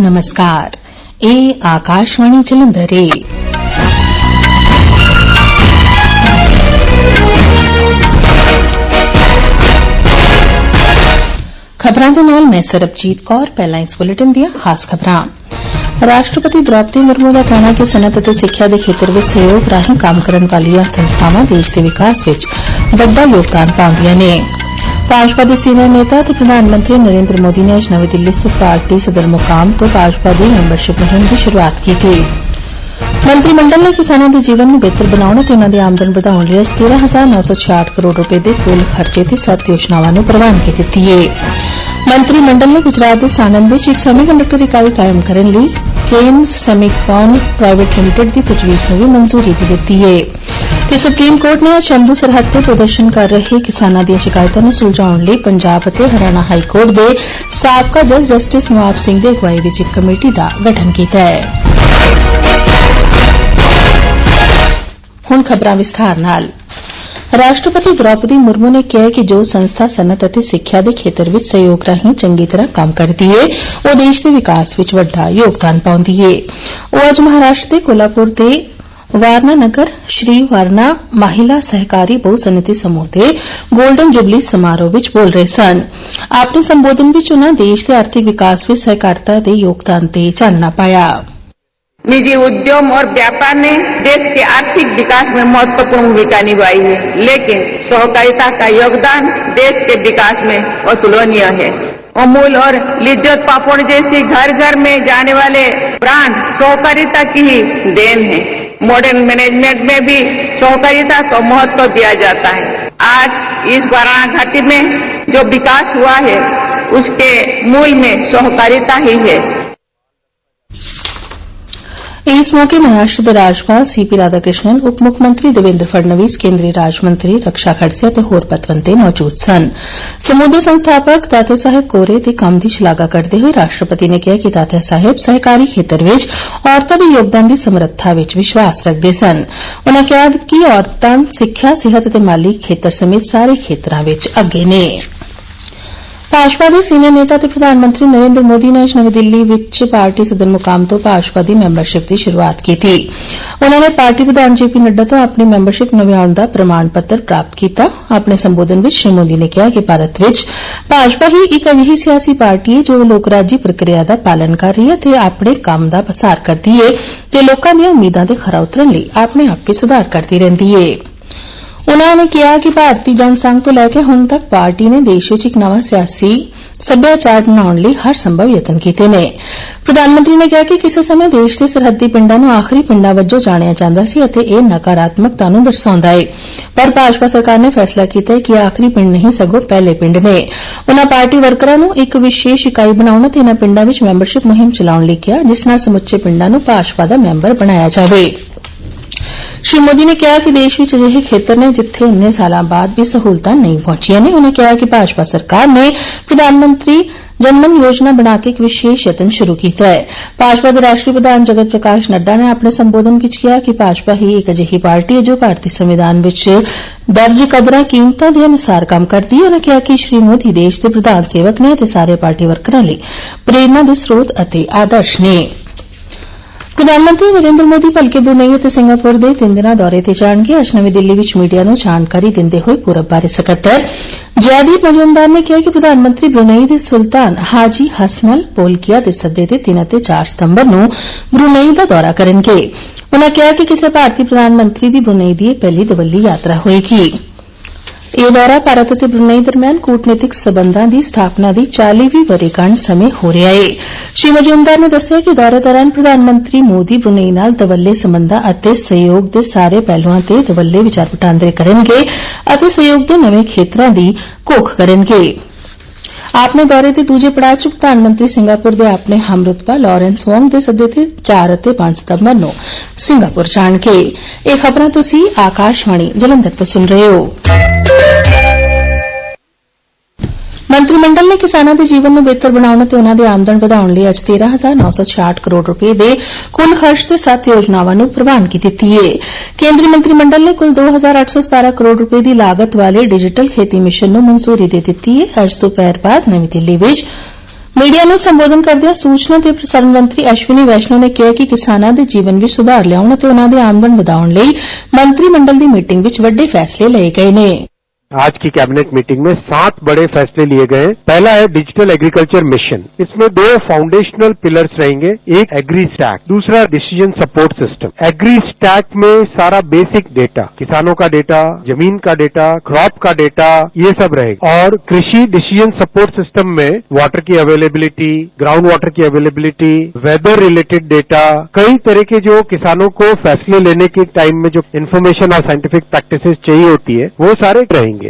नमस्कार, ਇਹ ਆਕਾਸ਼ਵਾਣੀ ਜਲੰਧਰ ਹੈ। ਖਬਰਾਂ ਦੇ ਨਾਲ ਮੈਂ ਸਰਬਜੀਤ ਕੌਰ। ਪਹਿਲਾਂ ਇਸ ਬੁਲੇਟਿਨ ਦੀਆਂ ਖਾਸ ਖਬਰਾਂ। ਰਾਸ਼ਟਰਪਤੀ ਦ੍ਰੌਪਦੀ ਮੁਰਮੂ ਦਾ ਕਹਿਣਾ ਕਿ ਸਨਅਤ ਅਤੇ ਸਿੱਖਿਆ ਦੇ ਖੇਤਰ ਵਿੱਚ ਸਹਿਯੋਗ ਰਾਹੀਂ ਕੰਮ ਕਰਨ ਵਾਲੀਆਂ ਸੰਸਥਾਵਾਂ ਦੇਸ਼ ਦੇ ਵਿਕਾਸ ਵਿੱਚ ਵੱਡਾ ਯੋਗਦਾਨ ਪਾਉਂਦੀਆਂ ਨੇ। भाजपा के सीनियर नेता तो प्रधानमंत्री नरेंद्र मोदी ने आज नवी दिल्ली स्थित पार्टी सदर मुकाम तो भाजपा की मैंबरशिप मुहिम की शुरुआत की थी। मंत्रिमंडल ने किसानों के जीवन में बेहतर बनाने ते उन्हां दी आमदन बढ़ाउण लई 13,966 करोड़ रुपए के कुल खर्चे ते 7 योजनावां नूं प्रवानगी दित्ती है। मंत्रिमंडल ने गुजरात के सानंद में एक सेमीकंडक्टर इकाई कायम करने लई केन सेमीकॉन प्राइवेट लिमिटेड की तजवीज़ नूं भी मंजूरी दे दित्ती है। ते सुप्रीम कोर्ट ने आज शंभू सरहद ते प्रदर्शन कर रहे किसानां दी शिकायतां नूं सुलझाउण लई पंजाब ते हरियाणा हाई कोर्ट दे साबका जज जस्टिस नवाब सिंह दी अगवाई विच एक कमेटी दा गठन कीता है। हुण खबरां विस्तार नाल। राष्ट्रपति द्रौपदी मुर्मू ने कहा कि जो संस्था सनअत ਅਤੇ ਸਿੱਖਿਆ ਦੇ ਖੇਤਰ ਵਿੱਚ ਸਹਿਯੋਗ ਰਾਹੀਂ ਚੰਗੀ ਤਰ੍ਹਾਂ ਕੰਮ ਕਰਦੀ ਹੈ ਉਹ ਦੇਸ਼ ਦੇ ਵਿਕਾਸ ਵਿੱਚ ਵੱਡਾ ਯੋਗਦਾਨ ਪਾਉਂਦੀ ਹੈ। ਉਹ ਅੱਜ ਮਹਾਰਾਸ਼ਟਰ ਦੇ ਕੋਲਾਪੁਰ ਦੇ वारना नगर श्री वारना महिला सहकारी बहुसन्नति समूह के गोल्डन जुबली समारोह विच बोल रहे सन। अपने संबोधन विच उन्हां देश के आर्थिक विकास में सहकारिता के योगदान ते चानना पाया। निजी उद्यम और व्यापार ने देश के आर्थिक विकास में महत्वपूर्ण भूमिका निभाई है, लेकिन सहकारिता का योगदान देश के विकास में अतुलनीय है। अमूल और लिज्जत पापड़ जैसी घर घर में जाने वाले ब्रांड सहकारिता की ही देन है। मॉडर्न मैनेजमेंट में भी सहकारिता को महत्व दिया जाता है। आज इस वाराणा घाटी में जो विकास हुआ है उसके मूल में सहकारिता ही है। इस मौके महाराष्ट्र के राज्यपाल सीपी राधाकृष्णन, उप मुख्यमंत्री देवेंद्र फडणवीस, केंद्रीय राज्य मंत्री रक्षा खड़से ते होर पतवंते मौजूद सन। समूह दे संस्थापक दाता साहेब कोरे दे काम दी शलाघा करते हुए राष्ट्रपति ने कहा कि दाता साहेब सहकारी खेतर विच औरतां दे योगदान दी समर्था विच विश्वास रखदे सन। उन्होंने कहा कि औरतां सिक्ख्या, सेहत ते माली खेतर समेत सारे खेतरां विच अग्गे ने। भाजपा के सीनियर नेता ते प्रधानमंत्री नरेंद्र मोदी ने आज नवी दिल्ली विच पार्टी सदन मुकाम तो भाजपा की मैंबरशिप की शुरुआत की थी। उन्होंने पार्टी प्रधान जेपी नड्डा तो अपनी मैंबरशिप नव्याउण का प्रमाण पत्र प्राप्त किया। अपने संबोधन में श्री मोदी ने कहा कि भारत विच भाजपा ही एक अजिही सियासी पार्टी है जो लोकराजी प्रक्रिया का पालन कर रही है ते अपने काम का पसार करती है ते लोकां दी उम्मीदां ते खरा उतरन लई अपने आप ही सुधार करती रहती है। उन्होंने कहा कि भारतीय जनसंघ तो लैके हुण तक पार्टी ने देश में एक नवा सियासी सभ्याचार बनाने लई हर संभव यतन किए ने। प्रधानमंत्री ने कहा कि किसी समय देश के सरहदी पिंडां नूं आखिरी पिंडां वजों जाणिया जांदा सी अते इह नकारात्मकता नूं दर्शाउंदा है, पर भाजपा सरकार ने फैसला किया है कि आखिरी पिंड नहीं सगों पहले पिंड ने। उन्होंने पार्टी वर्करां नूं एक विशेष इकाई बनाउण ते इन्हां पिंडां विच मैंबरशिप मुहिम चलाउण लई कहा, जिस नाल समुचे पिंडां नूं भाजपा दा मैंबर बनाया जावे। श्री मोदी ने कहा कि देश में अजिहे खेतर ने जिथे इन्ने साल बाद भी सहूलतां नहीं पहुंचियां ने। उन्होंने कहा कि भाजपा सरकार ने प्रधानमंत्री जनमन योजना बनाकर एक विशेष यतन शुरू किया है। भाजपा के राष्ट्रीय प्रधान जगत प्रकाश नड्डा ने अपने संबोधन में कहा कि भाजपा ही एक अजिही पार्टी है जो भारतीय संविधान में दर्ज कदरां कीमतां के अनुसार काम करती है। उन्होंने कहा कि श्री मोदी देश के प्रधान सेवक ने ते सारे पार्टी वर्करां लई प्रेरणा के स्रोत अते आदर्श ने। प्रधानमंत्री नरेंद्र मोदी भलके ब्रुनेई और सिंगापुर के 3 दिना दौरे ते जाणगे। आज नवी दिल्ली विच मीडिया नूं जानकारी दिंदे होए पूरब बारे सकत्तर जयदीप मजूमदार ने कहा कि प्रधानमंत्री ब्रुनेई के सुल्तान हाजी हसनल बोलकिया के सद्दे ते 3 ते 4 सितंबर नूं ब्रुनेई का दौरा करनगे। उन्होंने कहा कि किसी भारतीय प्रधानमंत्री की ब्रुनेई की पहली दवल्ली यात्रा होएगी। यह दौरा भारत और ब्रुनेई दरमियान कूटनीतिक संबंधों की स्थापना की 40वीं वर्षगांठ समय हो रहा है। श्री मजूमदार ने दस्सिया कि दौरे दौरान प्रधानमंत्री मोदी ब्रुनेई नाल दवल्ले संबंधां अते सहयोग के सारे पहलुआं ते दवल्ले विचार वटांदरे करनगे अते सहयोग के नवे खेतरां दी घोख करनगे। अपने दौरे के दूजे पड़ाव च प्रधानमंत्री सिंगापुर के अपने हमरुतबा लॉरेंस वोंग के सद्दे ते 4 ਅਤੇ 5 सितंबर नूं सिंगापुर जाणगे। ये खबरां तुसीं आकाशवाणी जलंधर तो सुन रहे हो। मंत्रिमंडल ने किसानों के जीवन में बेहतर बनाने ते उन्हां दी आमदन वधाउण लई अज 13,966 करोड़ रुपए दे कुल खर्च ते 7 योजनावां नूं प्रवानगी दित्ती है। केंद्रीय मंत्रिमंडल ने कुल 2,817 करोड़ रुपए की लागत वाले डिजिटल खेती मिशन नूं मंजूरी दे दित्ती है। अज दोपहर बाद नवी दिल्ली विच ਮੀਡੀਆ ਨੂੰ ਸੰਬੋਧਨ ਕਰਦਿਆਂ ਸੂਚਨਾ ਤੇ ਪ੍ਰਸਾਰਣ ਮੰਤਰੀ ਅਸ਼ਵਨੀ ਵੈਸ਼ਨੋ ਨੇ ਕਿਹਾ ਕਿ ਕਿਸਾਨਾਂ ਦੇ ਜੀਵਨ ਵਿੱਚ ਸੁਧਾਰ ਲਿਆਉਣ ਅਤੇ ਉਨ੍ਹਾਂ ਦੀ ਆਮਦਨ ਵਧਾਉਣ ਲਈ ਮੰਤਰੀ ਮੰਡਲ ਦੀ ਮੀਟਿੰਗ ਵਿੱਚ ਵੱਡੇ ਫੈਸਲੇ ਲਏ ਗਏ ਨੇ। आज की कैबिनेट मीटिंग में 7 बड़े फैसले लिए गए। पहला है डिजिटल एग्रीकल्चर मिशन। इसमें 2 फाउंडेशनल पिलर्स रहेंगे, एक एग्री स्टैक, दूसरा decision support system. Agri stack में सारा बेसिक डेटा, किसानों का डेटा, जमीन का डेटा, क्रॉप का डेटा, ये सब रहेगा। और कृषि डिसीजन सपोर्ट सिस्टम में वाटर की अवेलेबिलिटी, ग्राउंड वाटर की अवेलेबिलिटी, वेदर रिलेटेड डेटा, कई तरह के जो किसानों को फैसले लेने के टाइम में जो इन्फॉर्मेशन और साइंटिफिक प्रैक्टिसेस चाहिए होती है, वो सारे रहेंगे।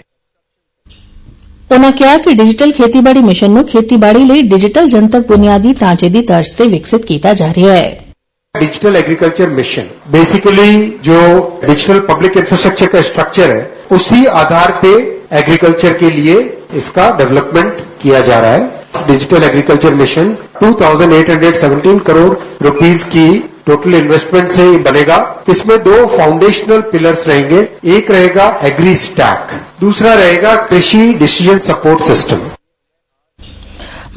ਉਨ੍ਹਾਂ ਕਿਹਾ ਕਿ ਡਿਜੀਟਲ ਖੇਤੀਬਾੜੀ ਮਿਸ਼ਨ ਨੂੰ ਖੇਤੀਬਾੜੀ ਲਈ ਡਿਜੀਟਲ ਜਨਤਕ ਬੁਨਿਆਦੀ ਢਾਂਚੇ ਦੀ ਤਰਜ਼ ਤੇ ਵਿਕਸਿਤ ਕੀਤਾ ਜਾ ਰਿਹਾ ਹੈ। डिजिटल एग्रीकल्चर मिशन बेसिकली जो डिजिटल पब्लिक इंफ्रास्ट्रक्चर का स्ट्रक्चर है उसी आधार पे एग्रीकल्चर के लिए इसका डेवलपमेंट किया जा रहा है। Digital agriculture mission 2,817 crore rupees की टोटल इन्वेस्टमेंट से बनेगा। इसमें 2 फाउंडेशनल पिलर्स रहेंगे, एक रहेगा एग्री स्टैक, दूसरा रहेगा कृषि डिसीजन सपोर्ट सिस्टम।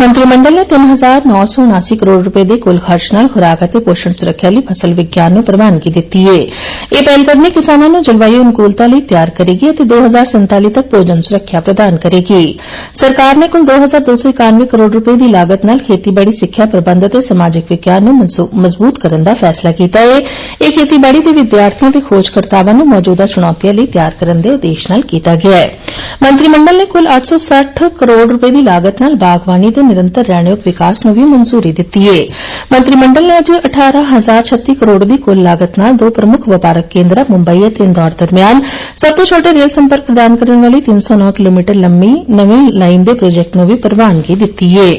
ਮੰਤਰੀ ਮੰਡਲ ਨੇ 3,979 ਕਰੋੜ ਰੁਪਏ ਦੇ ਕੁੱਲ ਖਰਚ ਨਾਲ ਖੁਰਾਕ ਅਤੇ ਪੋਸ਼ਣ ਸੁਰੱਖਿਆ ਲਈ ਫਸਲ ਵਿਗਿਆਨ ਨੂੰ ਪ੍ਰਵਾਨਗੀ ਦਿੱਤੀ ਹੈ। ਇਹ ਪਹਿਲਕਦਮੀ ਕਿਸਾਨਾਂ ਨੂੰ ਜਲਵਾਯੂ ਅਨੁਕੂਲਤਾ ਲਈ ਤਿਆਰ ਕਰੇਗੀ ਅਤੇ 2047 ਤੱਕ ਭੋਜਨ ਸੁਰੱਖਿਆ ਪ੍ਰਦਾਨ ਕਰੇਗੀ। ਸਰਕਾਰ ਨੇ ਕੁੱਲ 2,291 ਕਰੋੜ ਰੁਪਏ ਦੀ ਲਾਗਤ ਨਾਲ ਖੇਤੀਬਾੜੀ ਸਿੱਖਿਆ ਪ੍ਰਬੰਧ ਅਤੇ ਸਮਾਜਿਕ ਵਿਗਿਆਨ ਨੂੰ ਮਜ਼ਬੂਤ ਕਰਨ ਦਾ ਫੈਸਲਾ ਕੀਤਾ ਹੈ। ਇਹ ਖੇਤੀਬਾੜੀ ਦੇ ਵਿਦਿਆਰਥੀਆਂ ਤੇ ਖੋਜਕਰਤਾਵਾਂ ਨੂੰ ਮੌਜੂਦਾ ਚੁਣੌਤੀਆਂ ਲਈ ਤਿਆਰ ਕਰਨ ਦੇ ਉਦੇਸ਼ ਨਾਲ ਕੀਤਾ ਗਿਆ ਹੈ। ਮੰਤਰੀ ਮੰਡਲ ਨੇ ਕੁੱਲ 860 ਕਰੋੜ ਰੁਪਏ ਦੀ ਲਾਗਤ ਨਾਲ ਬਾਗਬਾਨੀ ਤੇ ਨਿਰੰਤਰ ਰਹਿਣਯੋਗ ਵਿਕਾਸ ਨੂੰ ਵੀ ਮਨਜ਼ੂਰੀ ਦਿੱਤੀ ਹੈ। ਮੰਤਰੀ ਮੰਡਲ ਨੇ ਅੱਜ 18,036 ਕਰੋੜ ਦੀ ਕੁੱਲ ਲਾਗਤ ਨਾਲ 2 ਪ੍ਰਮੁੱਖ ਵਪਾਰਕ ਕੇਂਦਰਾਂ ਮੁੰਬਈ ਅਤੇ ਇੰਦੌਰ ਦਰਮਿਆਨ ਸਭ ਤੋਂ ਛੋਟੇ ਰੇਲ ਸੰਪਰਕ ਪ੍ਰਦਾਨ ਕਰਨ ਵਾਲੀ 309 ਕਿਲੋਮੀਟਰ ਲੰਮੀ ਨਵੀਂ ਲਾਈਨ ਦੇ ਪ੍ਰੋਜੈਕਟ ਨੂੰ ਵੀ ਪ੍ਰਵਾਨਗੀ ਦਿੱਤੀ ਹੈ।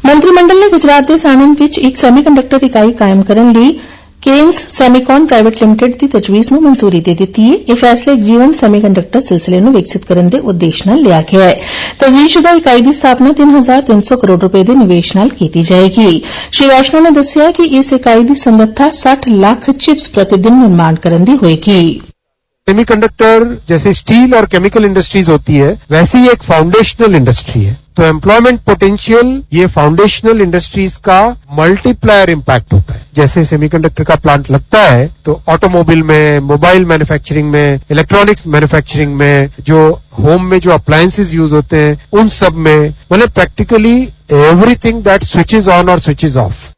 ਮੰਤਰੀ ਮੰਡਲ ਨੇ ਗੁਜਰਾਤ ਦੇ ਸਾਣੰਦ ਵਿੱਚ ਇੱਕ ਸੈਮੀਕੰਡਕਟਰ ਇਕਾਈ ਕਾਇਮ ਕਰਨ ਲਈ ਕੇਨਸ ਸੈਮੀਕੌਨ ਪ੍ਰਾਈਵੇਟ ਲਿਮਟਿਡ ਦੀ ਤਜਵੀਜ਼ ਨੂੰ ਮਨਜ਼ੂਰੀ ਦੇ ਦਿੱਤੀ ਹੈ। ਇਹ ਫੈਸਲਾ ਇੱਕ ਜੀਵਨ ਸੈਮੀਕੰਡਕਟਰ ਸਿਲਸਿਲੇ ਨੂੰ ਵਿਕਸਿਤ ਕਰਨ ਦੇ ਉਦੇਸ਼ ਨਾਲ ਲਿਆ ਗਿਆ ਹੈ। ਤਜਵੀਜ਼ਸ਼ੁਦਾ ਇਕਾਈ ਦੀ ਸਥਾਪਨਾ 3,300 ਕਰੋੜ ਰੁਪਏ ਦੇ ਨਿਵੇਸ਼ ਨਾਲ ਕੀਤੀ ਜਾਏਗੀ। ਸ਼੍ਰੀ ਵੈਸ਼ਨੋ ਨੇ ਦੱਸਿਆ ਕਿ ਇਸ ਇਕਾਈ ਦੀ ਸਮਰੱਥਾ 60 ਲੱਖ ਚਿਪਸ ਪ੍ਰਤੀ ਦਿਨ ਨਿਰਮਾਣ ਕਰਨ ਦੀ ਹੋਏਗੀ। सेमीकंडक्टर जैसे स्टील और केमिकल इंडस्ट्रीज होती है, वैसी ही एक फाउंडेशनल इंडस्ट्री है। तो एम्प्लॉयमेंट पोटेंशियल ये फाउंडेशनल इंडस्ट्रीज का मल्टीप्लायर इम्पैक्ट होता है। जैसे सेमीकंडक्टर का प्लांट लगता है तो ऑटोमोबाइल में, मोबाइल मैन्युफैक्चरिंग में, इलेक्ट्रॉनिक्स मैन्युफैक्चरिंग में, जो होम में जो अप्लायंसेज यूज होते हैं उन सब में, मतलब practically everything that switches on और स्विचेज ऑफ।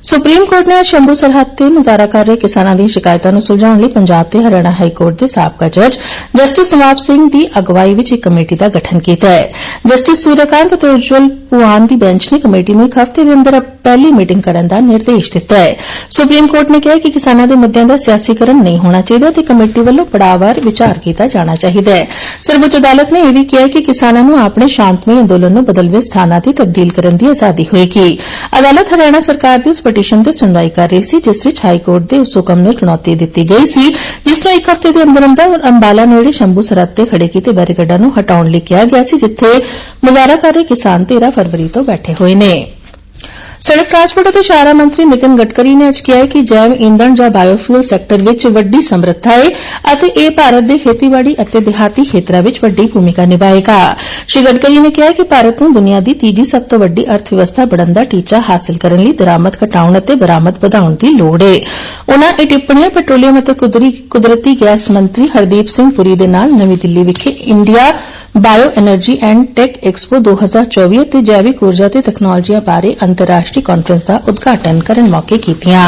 ਸੁਪਰੀਮ ਕੋਰਟ ਨੇ ਅੱਜ ਸ਼ੰਭੂ ਸਰਹੱਦ ਤੇ ਮੁਜ਼ਾਹਰਾ ਕਰ ਰਹੇ ਕਿਸਾਨਾਂ ਦੀਆਂ ਸ਼ਿਕਾਇਤਾਂ ਨੂੰ ਸੁਲਝਾਉਣ ਲਈ ਪੰਜਾਬ ਤੇ ਹਰਿਆਣਾ ਹਾਈ ਕੋਰਟ ਦੇ ਸਾਬਕਾ ਜੱਜ ਜਸਟਿਸ ਨਵਾਬ ਸਿੰਘ ਦੀ ਅਗਵਾਈ ਵਿੱਚ ਇੱਕ ਕਮੇਟੀ ਦਾ ਗਠਨ ਕੀਤਾ ਹੈ। ਜਸਟਿਸ ਸੂਰਯਕਾਂਤ ਅਤੇ ਉਜਵਲ ਪੁਆਨ ਦੀ ਬੈਂਚ ਨੇ ਕਮੇਟੀ ਨੂੰ ਇੱਕ ਹਫ਼ਤੇ ਦੇ ਅੰਦਰ ਪਹਿਲੀ ਮੀਟਿੰਗ ਕਰਨ ਦਾ ਨਿਰਦੇਸ਼ ਦਿੱਤਾ ਹੈ। ਸੁਪਰੀਮ ਕੋਰਟ ਨੇ ਕਿਹਾ ਕਿ ਕਿਸਾਨਾਂ ਦੇ ਮੁੱਦਿਆਂ ਦਾ ਸਿਆਸੀਕਰਨ ਨਹੀਂ ਹੋਣਾ ਚਾਹੀਦਾ ਤੇ ਕਮੇਟੀ ਵੱਲੋਂ ਪੜਾਅਵਾਰ ਵਿਚਾਰ ਕੀਤਾ ਜਾਣਾ ਚਾਹੀਦਾ ਹੈ। ਸਰਵਉੱਚ ਅਦਾਲਤ ਨੇ ਇਹ ਵੀ ਕਿਹਾ ਕਿ ਕਿਸਾਨਾਂ ਨੂੰ ਆਪਣੇ ਸ਼ਾਂਤਮਈ ਅੰਦੋਲਨ ਨੂੰ ਬਦਲਵੇਂ ਸਥਾਨਾਂ ਤੇ ਤਬਦੀਲ ਕਰਨ ਦੀ ਆਜ਼ਾਦੀ ਹੋਏਗੀ। ਅਦਾਲਤ ਹਰਿਆਣਾ ਸਰਕਾਰ ਦੀ ਉਸ ਪਟੀਸ਼ਨ ਤੇ ਸੁਣਵਾਈ ਕਰ ਰਹੀ ਸੀ ਜਿਸ ਵਿੱਚ ਹਾਈ ਕੋਰਟ ਦੇ ਉਸ ਹੁਕਮ ਨੂੰ ਚੁਣੌਤੀ ਦਿੱਤੀ ਗਈ ਸੀ ਜਿਸ ਨੂੰ ਇੱਕ ਹਫ਼ਤੇ ਦੇ ਅੰਦਰ ਅੰਬਾਲਾ ਨੇੜੇ ਸ਼ੰਭੂ ਸਰਹੱਦ ਤੇ ਖੜੇ ਕੀਤੇ ਬੈਰੀਕੇਡਾਂ ਨੂੰ ਹਟਾਉਣ ਲਈ ਕਿਹਾ ਗਿਆ ਸੀ ਜਿੱਥੇ ਮੁਜ਼ਾਹਰਾ ਕਰ ਰਹੇ ਕਿਸਾਨ 13 ਫਰਵਰੀ ਤੋਂ ਬੈਠੇ ਹੋਏ ਨੇ। ਸੜਕ ਟਰਾਂਸਪੋਰਟ ਅਤੇ ਸ਼ਾਹਰਾਹ ਮੰਤਰੀ ਨਿਤਿਨ ਗਡਕਰੀ ਨੇ ਅੱਜ ਕਿਹਾ ਕਿ ਜੈਵ ਈਂਧਣ ਜਾਂ ਬਾਇਓਫਿਊਲ ਸੈਕਟਰ ਵਿੱਚ ਵੱਡੀ ਸਮਰੱਥਾ ਹੈ ਅਤੇ ਇਹ ਭਾਰਤ ਦੇ ਖੇਤੀਬਾੜੀ ਅਤੇ ਦਿਹਾਤੀ ਖੇਤਰਾਂ ਵਿੱਚ ਵੱਡੀ ਭੂਮਿਕਾ ਨਿਭਾਏਗਾ। ਸ਼੍ਰੀ ਗਡਕਰੀ ਨੇ ਕਿਹਾ ਕਿ ਭਾਰਤ ਨੂੰ ਦੁਨੀਆ ਦੀ ਤੀਜੀ ਸਭ ਤੋਂ ਵੱਡੀ ਅਰਥ ਵਿਵਸਥਾ ਬਣਨ ਦਾ ਟੀਚਾ ਹਾਸਲ ਕਰਨ ਲਈ ਦਰਾਮਦ ਘਟਾਉਣ ਅਤੇ ਬਰਾਮਦ ਵਧਾਉਣ ਦੀ ਲੋੜ ਹੈ। ਉਨ੍ਹਾਂ ਇਹ ਟਿੱਪਣੀਆਂ ਪੈਟਰੋਲੀਅਮ ਅਤੇ ਕੁਦਰਤੀ ਗੈਸ ਮੰਤਰੀ ਹਰਦੀਪ ਸਿੰਘ ਪੁਰੀ ਦੇ ਨਾਲ ਨਵੀਂ ਦਿੱਲੀ ਵਿਖੇ India bio energy and tech expo 2024 ਅਤੇ ਜੈਵਿਕ ਊਰਜਾ ਤੇ ਤਕਨਾਲੋਜੀਆਂ ਬਾਰੇ ਅੰਤਰਰਾਸ਼ਟਰੀ ਕਾਨਫਰੰਸ ਦਾ ਉਦਘਾਟਨ ਕਰਨ ਮੌਕੇ ਕੀਤੀਆਂ।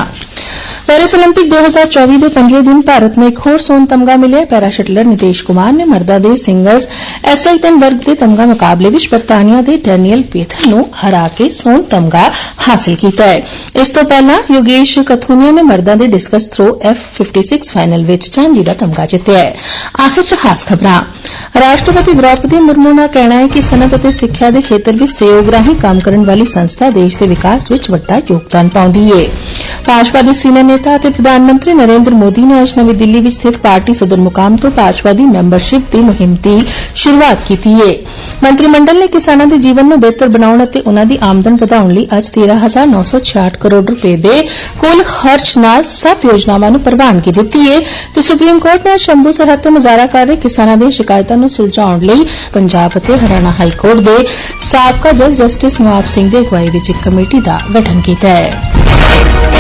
ਪੈਰਿਸ ਓਲੰਪਿਕ 2024 ਦੇ 5ਵੇਂ ਦਿਨ ਭਾਰਤ ਨੂੰ ਇੱਕ ਹੋਰ ਸੋਨ ਤਮਗਾ ਮਿਲਿਆ। ਪੈਰਾ ਸ਼ਟਲਰ ਨਿਤੇਸ਼ ਕੁਮਾਰ ਨੇ ਮਰਦਾਂ ਦੇ ਸਿੰਗਲਜ਼ SL10 ਵਰਗ ਦੇ ਤਮਗਾ ਮੁਕਾਬਲੇ ਵਿੱਚ ਬਰਤਾਨੀਆ ਦੇ ਡੈਨੀਅਲ ਪੇਥਨ ਨੂੰ ਹਰਾ ਕੇ ਸੋਨ ਤਮਗਾ ਹਾਸਲ ਕੀਤਾ ਹੈ। ਇਸ ਤੋਂ ਪਹਿਲਾਂ ਯੋਗੇਸ਼ ਕਥੂਨੀਆ ਨੇ ਮਰਦਾਂ ਦੇ ਡਿਸਕਸ ਥਰੋ F56 ਫਾਈਨਲ ਵਿੱਚ ਚਾਂਦੀ ਦਾ ਤਮਗਾ ਜਿੱਤਿਆ ਹੈ। ਆਖਿਰ 'ਚ ਖਾਸ ਖਬਰਾਂ। ਰਾਸ਼ਟਰਪਤੀ ਦ੍ਰੌਪਦੀ ਮੁਰਮੂ ਦਾ ਕਹਿਣਾ ਹੈ ਕਿ ਸਨਅਤ ਅਤੇ ਸਿੱਖਿਆ ਦੇ ਖੇਤਰ ਵਿੱਚ ਸਹਿਯੋਗ ਰਾਹੀਂ ਕੰਮ ਕਰਨ ਵਾਲੀ ਸੰਸਥਾ ਦੇਸ਼ ਦੇ ਵਿਕਾਸ ਵਿੱਚ ਵੱਡਾ ਯੋਗਦਾਨ ਪਾਉਂਦੀ ਹੈ। ਭਾਜਪਾ ਦੇ ਸੀਨੀਅਰ ਨੇਤਾ ਅਤੇ ਪ੍ਰਧਾਨ ਮੰਤਰੀ ਨਰਿੰਦਰ ਮੋਦੀ ਨੇ ਅੱਜ ਨਵੀਂ ਦਿੱਲੀ ਵਿੱਚ ਸਥਿਤ ਪਾਰਟੀ ਸਦਨ ਮੁਕਾਮ ਤੋਂ ਭਾਜਪਾ ਦੀ ਮੈਂਬਰਸ਼ਿਪ ਦੀ ਮੁਹਿੰਮ ਦੀ ਸ਼ੁਰੂਆਤ ਕੀਤੀ ਹੈ। ਮੰਤਰੀ ਮੰਡਲ ਨੇ ਕਿਸਾਨਾਂ ਦੇ ਜੀਵਨ ਨੂੰ ਬਿਹਤਰ ਬਣਾਉਣ ਅਤੇ ਉਨ੍ਹਾਂ ਦੀ ਆਮਦਨ ਵਧਾਉਣ ਲਈ ਅੱਜ 13,966 ਕਰੋੜ ਰੁਪਏ ਦੇ ਕੁੱਲ ਖਰਚ ਨਾਲ 7 ਯੋਜਨਾਵਾਂ ਨੂੰ ਪ੍ਰਵਾਨਗੀ ਦਿੱਤੀ ਹੈ ਤੇ ਸੁਪਰੀਮ ਕੋਰਟ ਨੇ ਅੱਜ ਸ਼ੰਭੂ ਸਰਹੱਦ ਤੇ ਮੁਜ਼ਾਹਰਾ ਕਰ ਰਹੇ ਕਿਸਾਨਾਂ ਦੀਆਂ ਸ਼ਿਕਾਇਤਾਂ ਨੂੰ ਸੁਲਝਾਉਣ ਲਈ ਪੰਜਾਬ ਅਤੇ ਹਰਿਆਣਾ ਹਾਈ ਕੋਰਟ ਦੇ ਸਾਬਕਾ ਜੱਜ ਜਸਟਿਸ ਨਵਾਬ ਸਿੰਘ ਦੀ ਅਗਵਾਈ ਵਿੱਚ ਇੱਕ ਕਮੇਟੀ ਦਾ ਗਠਨ ਕੀਤਾ ਹੈ।